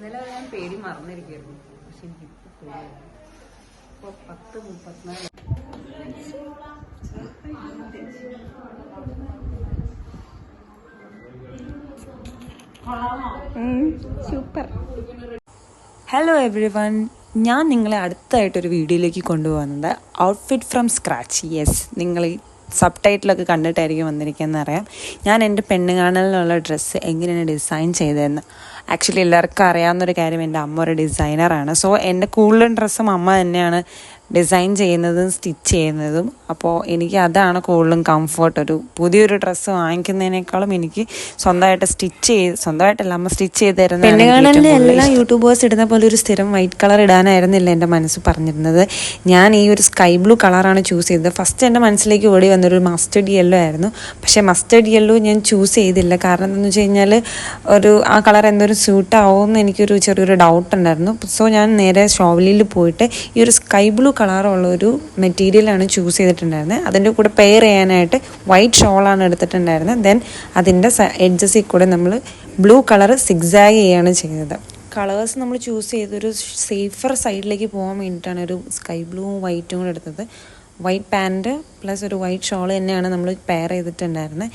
ഇന്നലെ ഞാൻ പേടി മറന്നിരിക്കുന്നു. പക്ഷെ എനിക്കിപ്പോൾ ഇപ്പോൾ 10:34. സൂപ്പർ. ഹലോ എവ്രി വൺ, ഞാൻ നിങ്ങളെ അടുത്തായിട്ടൊരു വീഡിയോയിലേക്ക് കൊണ്ടുപോകുന്നത് ഔട്ട്ഫിറ്റ് ഫ്രം സ്ക്രാച്ച്. യെസ്, നിങ്ങൾ ഈ സബ് ടൈറ്റിലൊക്കെ കണ്ടിട്ടായിരിക്കും വന്നിരിക്കുന്നത് അറിയാം. ഞാൻ എൻ്റെ പെണ്ണ് കാണലിനുള്ള ഡ്രസ്സ് എങ്ങനെയാണ് ഡിസൈൻ ചെയ്തതെന്ന്. ആക്ച്വലി എല്ലാവർക്കും അറിയാവുന്നൊരു കാര്യം, എൻ്റെ അമ്മ ഒരു ഡിസൈനറാണ്. സോ എൻ്റെ കൂടുതലും ഡ്രസ്സും അമ്മ തന്നെയാണ് ഡിസൈൻ ചെയ്യുന്നതും സ്റ്റിച്ച് ചെയ്യുന്നതും. അപ്പോൾ എനിക്ക് അതാണ് കൂടുതലും കംഫർട്ട്. ഒരു പുതിയൊരു ഡ്രസ്സ് വാങ്ങിക്കുന്നതിനേക്കാളും എനിക്ക് സ്വന്തമായിട്ടല്ല അമ്മ സ്റ്റിച്ച് ചെയ്ത് തരുന്നത്. പെണ്ണ് കാണലിൽ എല്ലാ യൂട്യൂബേഴ്സ് ഇടുന്ന പോലെ ഒരു സ്ഥിരം വൈറ്റ് കളർ ഇടാനായിരുന്നില്ല എൻ്റെ മനസ്സ് പറഞ്ഞിരുന്നത്. ഞാൻ ഈ ഒരു സ്കൈ ബ്ലൂ കളറാണ് ചൂസ് ചെയ്തത്. ഫസ്റ്റ് എൻ്റെ മനസ്സിലേക്ക് ഓടി വന്നൊരു മസ്റ്റർഡ് യെല്ലോ ആയിരുന്നു. പക്ഷേ മസ്റ്റർഡ് യെല്ലോ ഞാൻ ചൂസ് ചെയ്തില്ല. കാരണം എന്താണെന്ന് വെച്ച് കഴിഞ്ഞാൽ ആ കളർ എന്തൊരു സ്യൂട്ടാവുമെന്ന് എനിക്കൊരു ചെറിയൊരു ഡൗട്ട് ഉണ്ടായിരുന്നു. സോ ഞാൻ നേരെ ഷോവലിയിൽ പോയിട്ട് ഈ ഒരു സ്കൈ ബ്ലൂ കളറുള്ളൊരു മെറ്റീരിയലാണ് ചൂസ് ചെയ്തിട്ടുണ്ടായിരുന്നത്. അതിൻ്റെ കൂടെ പെയർ ചെയ്യാനായിട്ട് വൈറ്റ് ഷോളാണ് എടുത്തിട്ടുണ്ടായിരുന്നത്. ദെൻ അതിൻ്റെ എഡ്ജസിൽ കൂടെ നമ്മൾ ബ്ലൂ കളർ സിഗ്സാഗ് ചെയ്യുകയാണ് ചെയ്തത്. കളേഴ്സ് നമ്മൾ ചൂസ് ചെയ്തൊരു സേഫർ സൈഡിലേക്ക് പോകാൻ വേണ്ടിയിട്ടാണ് ഒരു സ്കൈ ബ്ലൂവും വൈറ്റും കൂടെ എടുത്തത്. വൈറ്റ് പാൻറ്റ് പ്ലസ് ഒരു വൈറ്റ് ഷോൾ തന്നെയാണ് നമ്മൾ പെയർ ചെയ്തിട്ടുണ്ടായിരുന്നത്.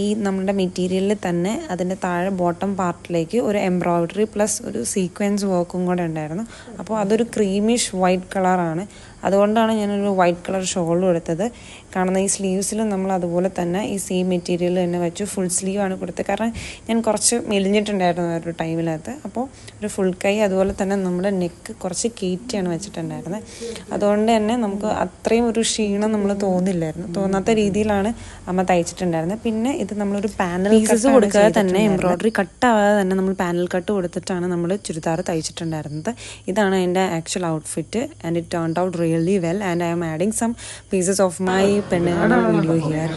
ഈ നമ്മുടെ മെറ്റീരിയലിൽ തന്നെ അതിൻ്റെ താഴെ ബോട്ടം പാർട്ടിലേക്ക് ഒരു എംബ്രോയ്ഡറി പ്ലസ് ഒരു സീക്വൻസ് വർക്കും കൂടെ ഉണ്ടായിരുന്നു. അപ്പോൾ അതൊരു ക്രീമിഷ് വൈറ്റ് കളറാണ്. അതുകൊണ്ടാണ് ഞാനൊരു വൈറ്റ് കളർ ഷോളും എടുത്തത്. കാണുന്ന ഈ സ്ലീവ്സിലും നമ്മൾ അതുപോലെ തന്നെ ഈ സെയിം മെറ്റീരിയൽ തന്നെ വെച്ചു. ഫുൾ സ്ലീവാണ് കൊടുത്തത്. കാരണം ഞാൻ കുറച്ച് മെലിഞ്ഞിട്ടുണ്ടായിരുന്നു ആ ഒരു ടൈമിനകത്ത്. അപ്പോൾ ഒരു ഫുൾ കൈ, അതുപോലെ തന്നെ നമ്മുടെ നെക്ക് കുറച്ച് കയറ്റിയാണ് വെച്ചിട്ടുണ്ടായിരുന്നത്. അതുകൊണ്ട് തന്നെ നമുക്ക് അത്രയും ഒരു ക്ഷീണം നമ്മൾ തോന്നാത്ത രീതിയിലാണ് അമ്മ തയ്ച്ചിട്ടുണ്ടായിരുന്നത്. പിന്നെ ഇത് നമ്മളൊരു പാനൽ പീസസ് കൊടുക്കാതെ തന്നെ എംബ്രോയ്ഡറി കട്ടാവാതെ തന്നെ നമ്മൾ പാനൽ കട്ട് കൊടുത്തിട്ടാണ് നമ്മൾ ചുരിദാർ തയ്ച്ചിട്ടുണ്ടായിരുന്നത്. ഇതാണ് എൻ്റെ actual outfit and it turned out really well and I am adding some pieces of my പെണ്ണ് വീഡിയോ ഹിയർ.